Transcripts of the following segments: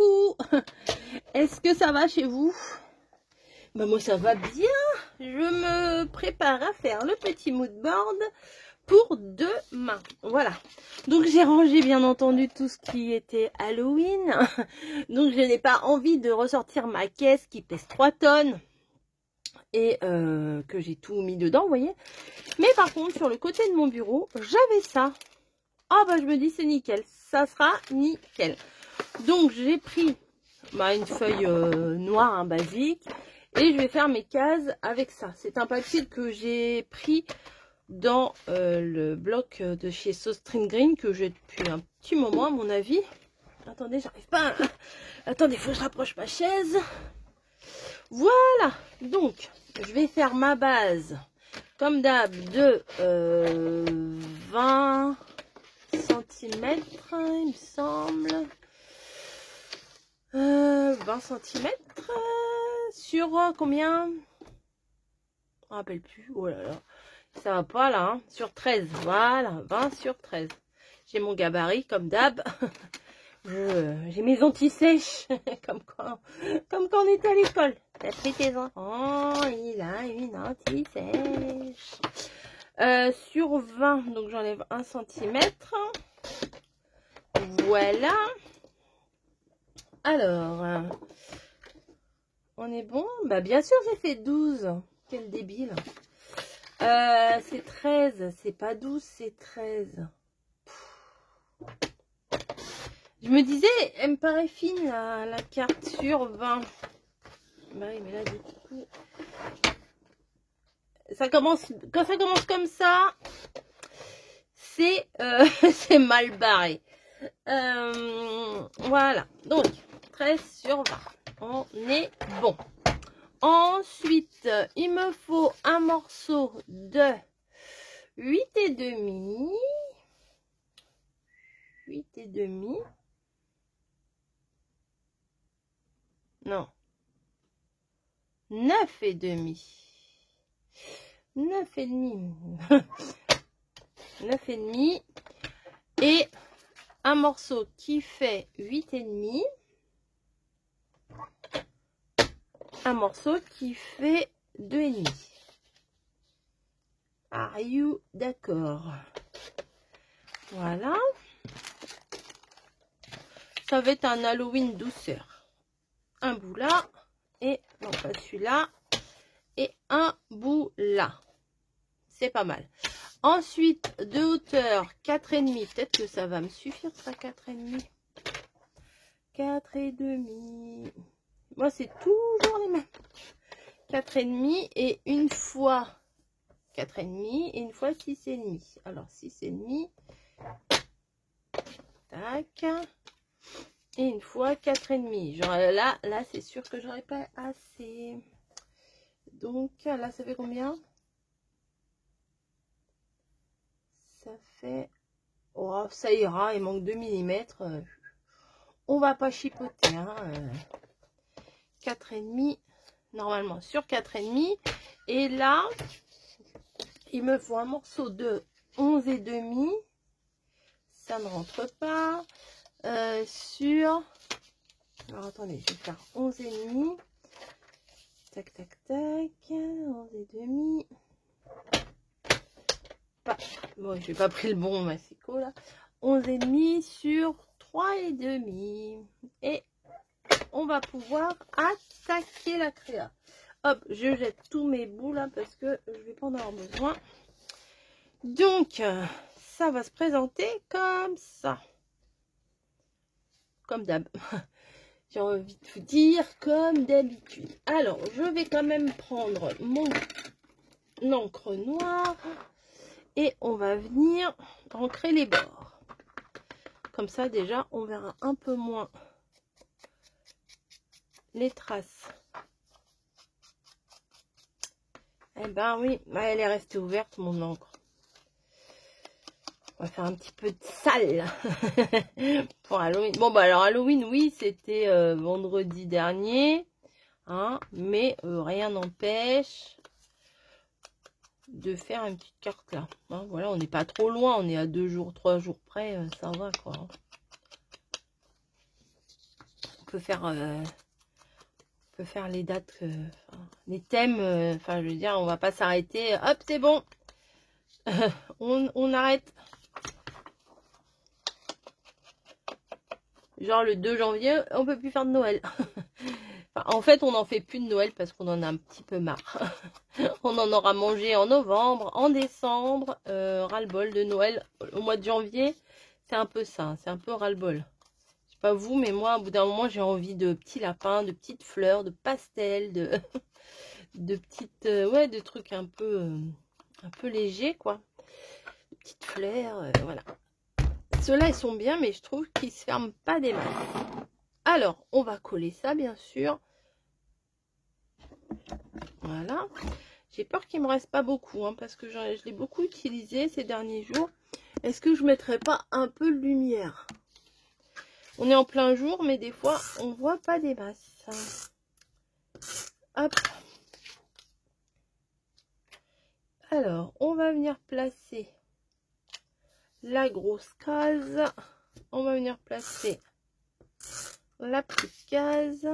Coucou. Est-ce que ça va chez vous? Ben moi ça va bien. Je me prépare à faire le petit mood board pour demain. Voilà. Donc j'ai rangé bien entendu tout ce qui était Halloween. Donc je n'ai pas envie de ressortir ma caisse qui pèse 3 tonnes. Et que j'ai tout mis dedans, vous voyez. Mais par contre, sur le côté de mon bureau, j'avais ça. Ah bah je me dis c'est nickel, ça sera nickel. Donc j'ai pris une feuille noire, hein, basique, et je vais faire mes cases avec ça. C'est un papier que j'ai pris dans le bloc de chez Sostring Green, que j'ai depuis un petit moment à mon avis. Attendez, j'arrive pas. Attendez, il faut que je rapproche ma chaise. Voilà, donc je vais faire ma base comme d'hab de 20 cm, il me semble. 20 cm sur combien? Je me rappelle plus. Oh là là, ça va pas là, hein. Sur 13, voilà, 20 sur 13. J'ai mon gabarit comme d'hab. J'ai mes anti-sèches comme quand on était à l'école. T'as pris tes enfants, il a une anti-sèche. Sur 20, donc j'enlève 1 cm. Voilà. Alors, on est bon? Bah bien sûr j'ai fait 12. Quel débile. C'est 13, c'est pas 12, c'est 13. Je me disais, elle me paraît fine la carte sur 20. Bah oui, mais là du coup, ça commence, quand ça commence comme ça, c'est c'est mal barré. Voilà, donc 13 sur 20, on est bon. Ensuite, il me faut un morceau de 8,5. 8,5. Non. 9,5. 9,5. 9,5. Et un morceau qui fait 8,5. Un morceau qui fait 2,5. Are you d'accord? Voilà. Ça va être un Halloween douceur. Un bout là. Et non pas celui-là. Et un bout là. C'est pas mal. Ensuite, de hauteur 4,5. Peut-être que ça va me suffire, ça, 4,5. 4,5. Moi, c'est toujours les mêmes. 4,5 et une fois 4,5 et une fois 6,5. Alors, 6,5. Tac. Et une fois 4,5. Genre là, c'est sûr que j'aurais pas assez. Donc, là, ça fait combien? Ça fait... Oh, ça ira, il manque 2 mm. On va pas chipoter. Hein. 4,5. Normalement, sur 4,5. Et là, il me faut un morceau de 11,5. Ça ne rentre pas. Sur... Alors, attendez, je vais faire 11,5. Tac, tac, tac. 11,5. Bon, je n'ai pas pris le bon massico là. 11,5 sur 3,5. Et on va pouvoir attaquer la créa. Hop, je jette tous mes bouts là parce que je vais pas en avoir besoin. Donc, ça va se présenter comme ça. Comme d'hab. J'ai envie de vous dire comme d'habitude. Alors, je vais quand même prendre mon encre noire. Et on va venir ancrer les bords. Comme ça, déjà, on verra un peu moins les traces. Eh ben oui, elle est restée ouverte, mon encre. On va faire un petit peu de sale pour Halloween. Bon, bah alors Halloween, oui, c'était vendredi dernier. Hein, mais rien n'empêche de faire une petite carte là. Hein, voilà, on n'est pas trop loin, on est à 2 jours, 3 jours près, ça va quoi. faire les dates, les thèmes, enfin je veux dire, on va pas s'arrêter, hop c'est bon, on arrête. Genre le 2 janvier, on peut plus faire de Noël. Enfin, en fait, on n'en fait plus de Noël parce qu'on en a un petit peu marre. On en aura mangé en novembre, en décembre, ras-le-bol de Noël. Au mois de janvier, c'est un peu ça, c'est un peu ras-le-bol. Je sais pas vous, mais moi, au bout d'un moment, j'ai envie de petits lapins, de petites fleurs, de pastels, de petites, ouais, de trucs un peu légers, quoi. De petites fleurs, voilà. Ceux-là, ils sont bien, mais je trouve qu'ils se ferment pas des masses. Alors, on va coller ça, bien sûr. Voilà. J'ai peur qu'il me reste pas beaucoup, hein, parce que je l'ai beaucoup utilisé ces derniers jours. Est-ce que je mettrais pas un peu de lumière? On est en plein jour, mais des fois, on voit pas des masses. Hop. Alors, on va venir placer la grosse case. On va venir placer la petite case.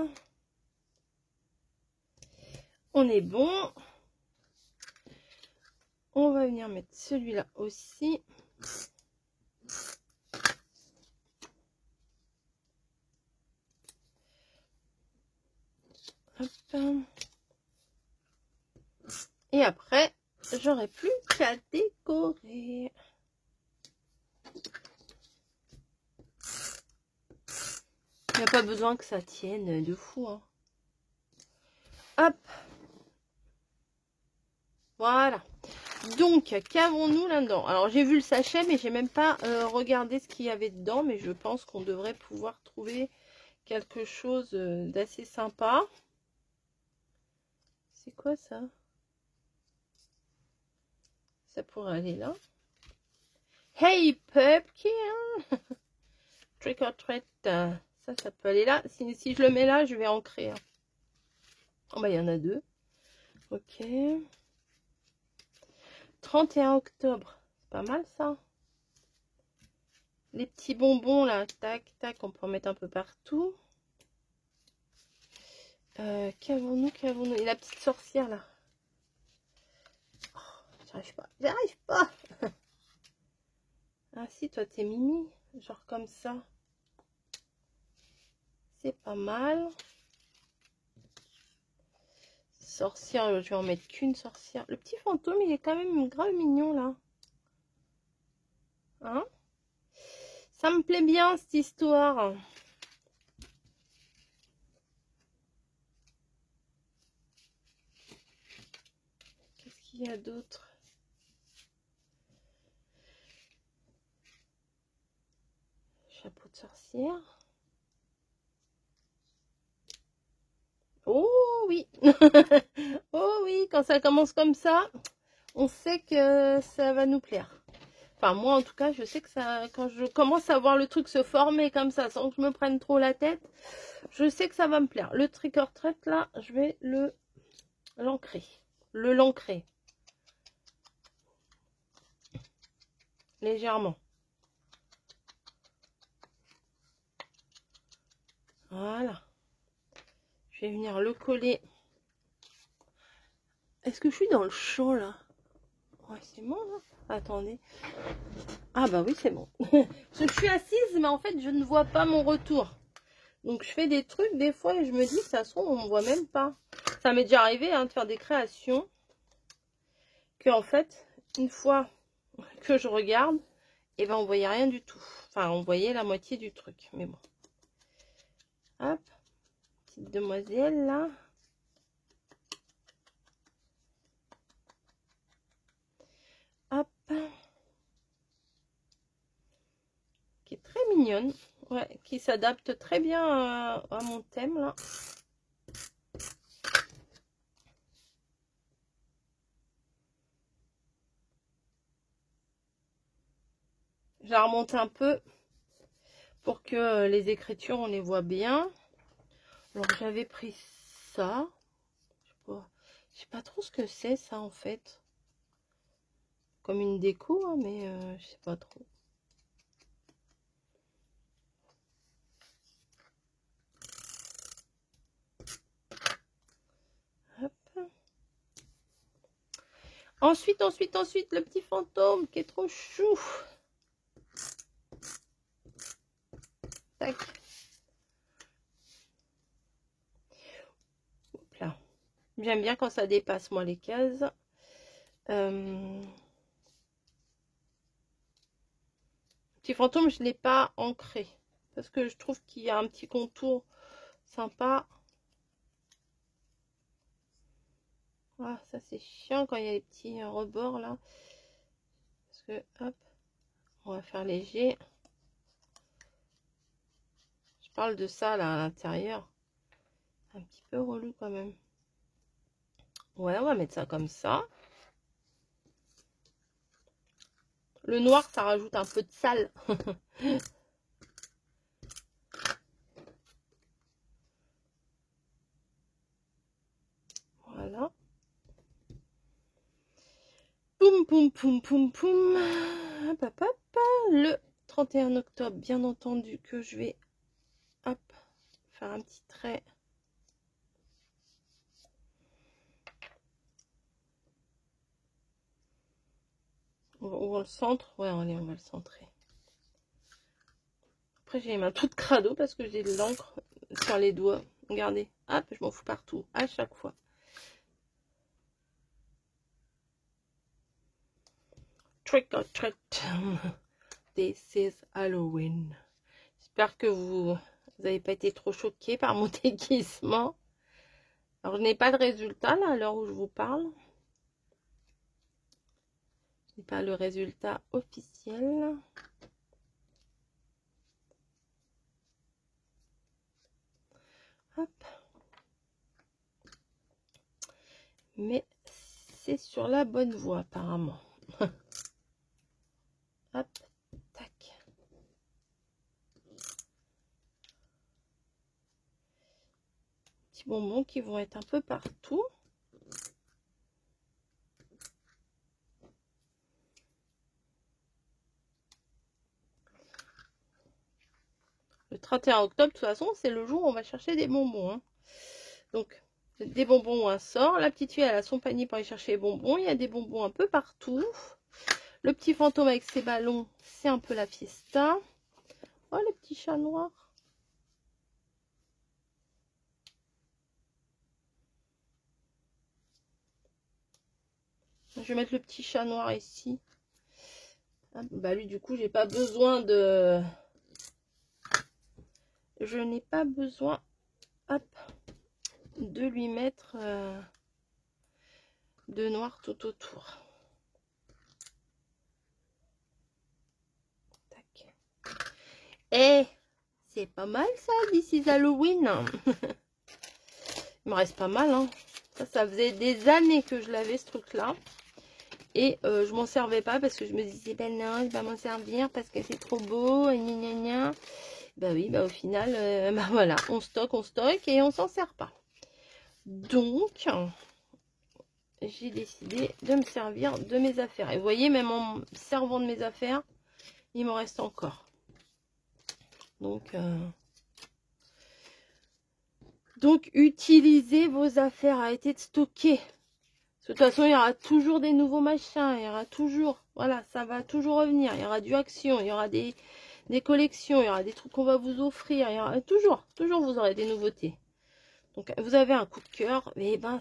On est bon. On va venir mettre celui-là aussi. Hop. Et après, j'aurai plus qu'à décorer. Il n'y a pas besoin que ça tienne de fou, hein. Hop. Voilà. Donc, qu'avons-nous là-dedans? Alors, j'ai vu le sachet, mais j'ai même pas regardé ce qu'il y avait dedans. Mais je pense qu'on devrait pouvoir trouver quelque chose d'assez sympa. C'est quoi ça? Ça pourrait aller là. Hey, Pumpkin! Trick or treat. Ça peut aller là. Si je le mets là, je vais ancrer. Oh, bah, il y en a deux. Ok. 31 octobre. C'est pas mal, ça. Les petits bonbons, là. Tac, tac. On peut en mettre un peu partout. Qu'avons-nous? Et la petite sorcière, là. Oh, j'arrive pas. J'arrive pas. Ah, si, toi, t'es Mimi. Genre comme ça. C'est pas mal. Sorcière, je vais en mettre qu'une sorcière. Le petit fantôme, il est quand même grave mignon, là. Hein? Ça me plaît bien, cette histoire. Qu'est-ce qu'il y a d'autre? Chapeau de sorcière. Oh oui. Oh oui, quand ça commence comme ça, on sait que ça va nous plaire. Enfin, moi, en tout cas, je sais que ça, quand je commence à voir le truc se former comme ça, sans que je me prenne trop la tête, je sais que ça va me plaire. Le trick or treat, là, je vais l'ancrer. L'ancrer. Légèrement. Voilà. Je vais venir le coller. Est-ce que je suis dans le champ, là? Ouais, c'est bon, là. Attendez. Ah bah oui, c'est bon. Je suis assise, mais en fait, je ne vois pas mon retour. Donc, je fais des trucs, des fois, et je me dis, ça se trouve, on ne voit même pas. Ça m'est déjà arrivé hein, de faire des créations que, en fait, une fois que je regarde, et ben, on voyait rien du tout. Enfin, on voyait la moitié du truc, mais bon. Hop. Petite demoiselle, là. Hop. Qui est très mignonne. Ouais, qui s'adapte très bien à mon thème, là. Je la remonte un peu pour que les écritures, on les voit bien. Alors, j'avais pris ça. Je sais pas trop ce que c'est, ça, en fait. Comme une déco, hein, mais je sais pas trop. Ensuite, le petit fantôme qui est trop chou. Tac. Hop là. J'aime bien quand ça dépasse, moi, les cases. Petit fantôme, je ne l'ai pas ancré. Parce que je trouve qu'il y a un petit contour sympa. Ah, ça c'est chiant quand il y a les petits rebords là. Parce que, hop, on va faire léger. Je parle de ça là à l'intérieur. Un petit peu relou quand même. Ouais, on va mettre ça comme ça. Le noir, ça rajoute un peu de sale. Voilà. Poum, poum, poum, poum, poum. Hop, hop, hop. Le 31 octobre, bien entendu, que je vais, hop, faire un petit trait. On le centre. Ouais, allez, on va le centrer. Après, j'ai les mains toutes crado parce que j'ai de l'encre sur les doigts. Regardez. Hop, je m'en fous partout. À chaque fois. Trick or treat. This is Halloween. J'espère que vous n'avez pas été trop choqués par mon déguisement. Alors, je n'ai pas de résultat là à l'heure où je vous parle. Je n'ai pas le résultat officiel. Hop. Mais c'est sur la bonne voie apparemment. Hop, tac. Petits bonbons qui vont être un peu partout. Le 31 octobre, de toute façon, c'est le jour où on va chercher des bonbons. Hein. Donc, des bonbons ou un sort. La petite fille, elle a son panier pour aller chercher les bonbons. Il y a des bonbons un peu partout. Le petit fantôme avec ses ballons, c'est un peu la fiesta. Oh, le petit chat noir. Je vais mettre le petit chat noir ici. Ah, bah lui, du coup, j'ai pas besoin de... Je n'ai pas besoin, hop, de lui mettre de noir tout autour. Tac. Et c'est pas mal ça, d'ici Halloween. Il me reste pas mal, hein. Ça faisait des années que je l'avais ce truc-là. Et je m'en servais pas parce que je me disais, ben non, je vais pas m'en servir parce que c'est trop beau, gna gna gna. Bah oui, bah au final, bah voilà, on stocke et on s'en sert pas. Donc, j'ai décidé de me servir de mes affaires. Et vous voyez, même en me servant de mes affaires, il m'en reste encore. Donc, utilisez vos affaires, arrêtez de stocker. De toute façon, il y aura toujours des nouveaux machins, il y aura toujours, voilà, ça va toujours revenir. Il y aura du action, il y aura des collections, il y aura des trucs qu'on va vous offrir, il y aura toujours vous aurez des nouveautés. Donc, vous avez un coup de cœur, mais ben,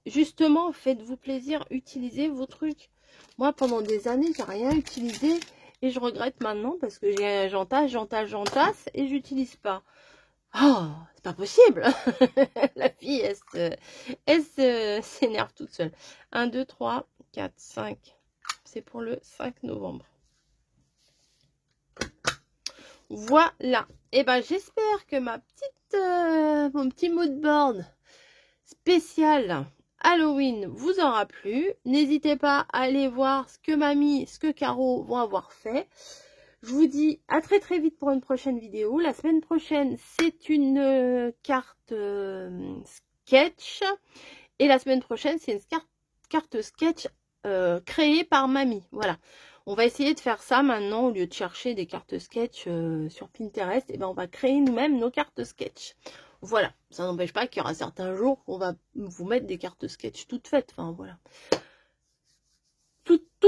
justement, faites-vous plaisir, utilisez vos trucs. Moi, pendant des années, j'ai rien utilisé et je regrette maintenant parce que j'entasse et j'utilise pas. Oh, c'est pas possible. La fille, elle s'énerve toute seule. 1, 2, 3, 4, 5. C'est pour le 5 novembre. Voilà. Et ben, j'espère que mon petit mood board spécial Halloween vous aura plu. N'hésitez pas à aller voir ce que Mamie, ce que Caro vont avoir fait. Je vous dis à très très vite pour une prochaine vidéo. La semaine prochaine, c'est une carte sketch. Et la semaine prochaine, c'est une carte sketch créée par Mamie. Voilà. On va essayer de faire ça maintenant. Au lieu de chercher des cartes sketch sur Pinterest, et ben on va créer nous-mêmes nos cartes sketch. Voilà. Ça n'empêche pas qu'il y aura certains jours qu'on va vous mettre des cartes sketch toutes faites. Enfin, voilà.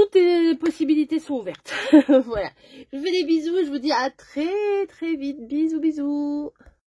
toutes les possibilités sont ouvertes. Voilà. Je vous fais des bisous. Je vous dis à très très vite. Bisous, bisous.